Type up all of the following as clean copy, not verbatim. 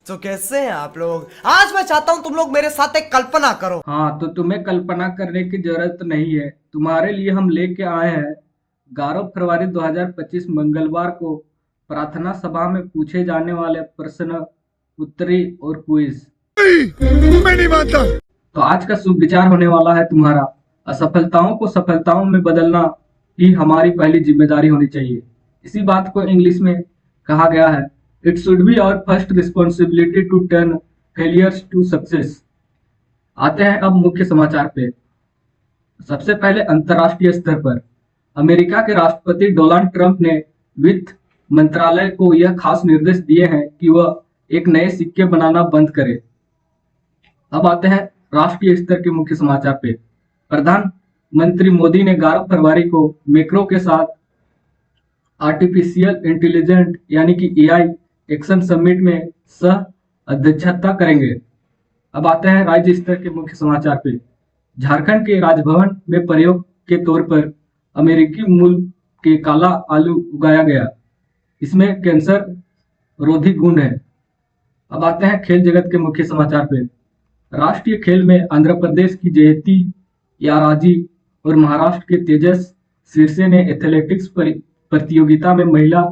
तो कैसे हैं आप लोग। आज मैं चाहता हूं तुम लोग मेरे साथ एक कल्पना करो। हाँ, तो तुम्हें कल्पना करने की जरूरत नहीं है। तुम्हारे लिए हम लेके आए हैं 11 फरवरी 2025 मंगलवार को प्रार्थना सभा में पूछे जाने वाले प्रश्न उत्तरी और क्विज। मैं नहीं मानता। तो आज का शुभ विचार होने वाला है तुम्हारा, असफलताओं को सफलताओं में बदलना ही हमारी पहली जिम्मेदारी होनी चाहिए। इसी बात को इंग्लिश में कहा गया है, it should be our first responsibility to turn failures to success. आते हैं अब मुख्य समाचार पे। सबसे पहले अंतर्राष्ट्रीय स्तर पर अमेरिका के राष्ट्रपति डोनाल्ड ट्रंप ने वित्त मंत्रालय को यह खास निर्देश दिए हैं कि वह एक नए सिक्के बनाना बंद करे। अब आते हैं राष्ट्रीय स्तर के मुख्य समाचार पे। प्रधानमंत्री मोदी ने 11 फरवरी को मैक्रो के साथ आर्टिफिशियल इंटेलिजेंट यानी कि एआई एक्शन समिट में सह अध्यक्षता करेंगे। अब आते हैं राज्य स्तर के मुख्य समाचार पे। झारखंड के राजभवन में प्रयोग के तौर पर अमेरिकी मूल के काला आलू उगाया गया। इसमें कैंसर रोधी गुण है। अब आते हैं खेल जगत के मुख्य समाचार पे। राष्ट्रीय खेल में आंध्र प्रदेश की जयती याराजी और महाराष्ट्र के तेजस सिरसे ने एथलेटिक्स प्रतियोगिता में महिला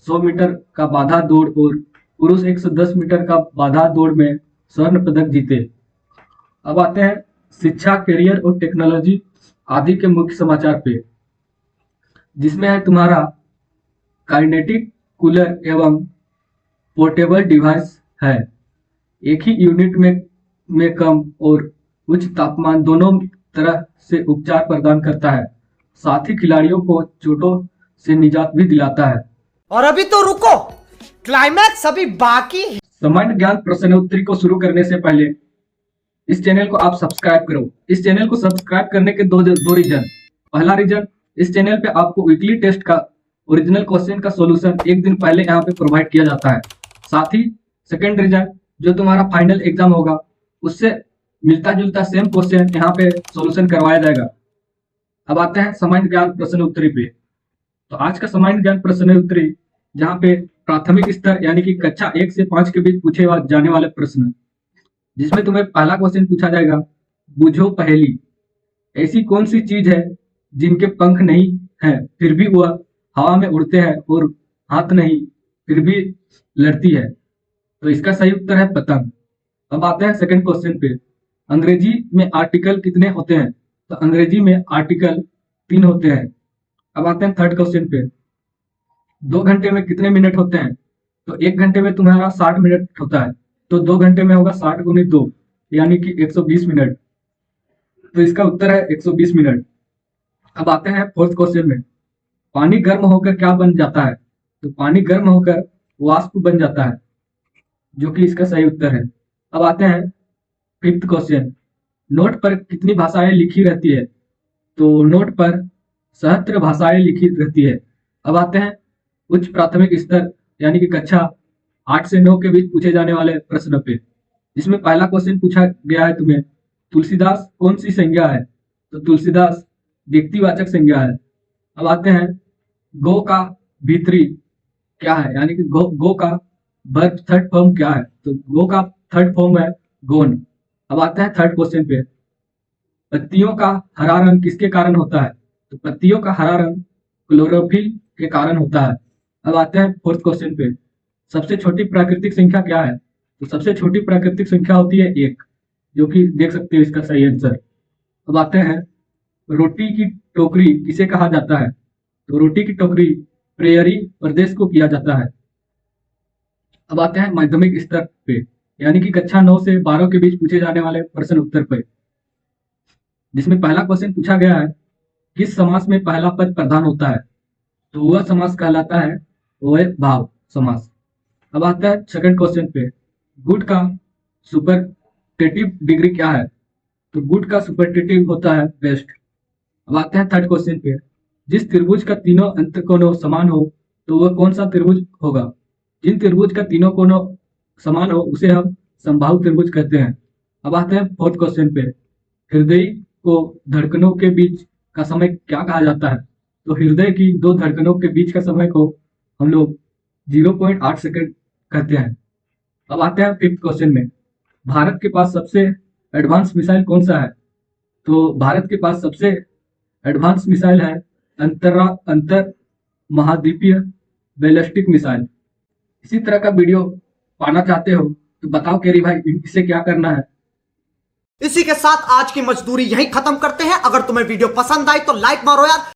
100 मीटर का बाधा दौड़ और पुरुष 110 मीटर का बाधा दौड़ में स्वर्ण पदक जीते। अब आते हैं शिक्षा, करियर और टेक्नोलॉजी आदि के मुख्य समाचार पे, जिसमें है तुम्हारा काइनेटिक कूलर एवं पोर्टेबल डिवाइस है। एक ही यूनिट में कम और उच्च तापमान दोनों तरह से उपचार प्रदान करता है। साथ ही खिलाड़ियों को चोटों से निजात भी दिलाता है। और अभी तो रुको, क्लाइमैक्स अभी बाकी है। सामान्य ज्ञान प्रश्न उत्तरी को शुरू करने से पहले इस चैनल को आप सब्सक्राइब करो। इस चैनल को सब्सक्राइब करने के दो रीजन। पहला रीजन, इस चैनल पे आपको वीकली टेस्ट का ओरिजिनल क्वेश्चन का सॉल्यूशन एक दिन पहले यहाँ पे प्रोवाइड किया जाता है। साथ ही सेकंड रीजन, जो तुम्हारा फाइनल एग्जाम होगा उससे मिलता जुलता सेम क्वेश्चन यहाँ पे सॉल्यूशन करवाया जाएगा। अब आते हैं सामान्य ज्ञान प्रश्न उत्तरी पे। तो आज का सामान्य ज्ञान प्रश्न उत्तरी, जहाँ पे प्राथमिक स्तर यानी कि कक्षा 1 से 5 के बीच पूछे जाने वाले प्रश्न, जिसमें तुम्हें पहला क्वेश्चन पूछा जाएगा, बुझो पहेली, ऐसी कौन सी चीज है जिनके पंख नहीं है फिर भी वह हवा में उड़ते हैं और हाथ नहीं फिर भी लड़ती है। तो इसका सही उत्तर है पतंग। अब आते हैं सेकंड क्वेश्चन पे। अंग्रेजी में आर्टिकल कितने होते हैं? तो अंग्रेजी में आर्टिकल 3 होते हैं। अब आते हैं थर्ड क्वेश्चन पे। 2 घंटे में कितने मिनट होते हैं? तो 1 घंटे में तुम्हारा 60 मिनट होता है, तो 2 घंटे में होगा 60 गुनी 2 यानी कि 120 मिनट। तो इसका उत्तर है 120 मिनट। अब आते हैं फोर्थ क्वेश्चन में। पानी गर्म होकर क्या बन जाता है? तो पानी गर्म होकर वाष्प बन जाता है, जो कि इसका सही उत्तर है। अब आते हैं फिफ्थ क्वेश्चन। नोट पर कितनी भाषाएं लिखी रहती है? तो नोट पर 77 भाषाएं लिखी रहती है। अब आते हैं उच्च प्राथमिक स्तर यानी कि कक्षा 8 से 9 के बीच पूछे जाने वाले प्रश्न पे, जिसमें पहला क्वेश्चन पूछा गया है तुम्हें, तुलसीदास कौन सी संज्ञा है? तो तुलसीदास व्यक्तिवाचक संज्ञा है। अब आते हैं गो का भीतरी क्या है, यानी कि गो का वर्ब थर्ड फॉर्म क्या है? तो गो का थर्ड फॉर्म है गोन। अब आते हैं थर्ड क्वेश्चन पे। पत्तियों का हरा रंग किसके कारण होता है? तो पत्तियों का हरा रंग क्लोरोफिल के कारण होता है। अब आते हैं फोर्थ क्वेश्चन पे। सबसे छोटी प्राकृतिक संख्या क्या है? तो सबसे छोटी प्राकृतिक संख्या होती है 1, जो कि देख सकते हो इसका सही आंसर। अब आते हैं रोटी की टोकरी किसे कहा जाता है? तो रोटी की टोकरी प्रेयरी प्रदेश को किया जाता है। अब आते हैं माध्यमिक स्तर पे, यानी कि कक्षा 9 से 12 के बीच पूछे जाने वाले प्रश्न उत्तर पे, जिसमें पहला क्वेश्चन पूछा गया है, किस समास में पहला पद प्रधान होता है? तो वह समास कहलाता है वह भाव समास। अब आता है सेकंड क्वेश्चन पे। गुड का सुपरलेटिव डिग्री क्या है? तो गुड का सुपरलेटिव होता है बेस्ट। अब आते हैं थर्ड क्वेश्चन पे। जिस त्रिभुज का तीनों अंतःकोण समान हो तो वह कौन सा त्रिभुज होगा? जिन त्रिभुज का तीनों कोणों समान हो उसे हम समबाहु त्रिभुज कहते हैं। अब आते हैं फोर्थ क्वेश्चन पे। हृदय को धड़कनों के बीच का समय क्या कहा जाता है? तो हृदय की 2 धड़कनों के बीच का समय को हम लोग 0.8 सेकंड कहते हैं। अब आते हैं फिफ्थ क्वेश्चन में। भारत के पास सबसे एडवांस मिसाइल कौन सा है? तो भारत के पास सबसे एडवांस मिसाइल है अंतर महाद्वीपीय बैलिस्टिक मिसाइल। इसी तरह का वीडियो पाना चाहते हो तो बताओ केरी भाई, इसे क्या करना है? इसी के साथ आज की मजदूरी यहीं खत्म करते हैं। अगर तुम्हें वीडियो पसंद आई तो लाइक मारो यार।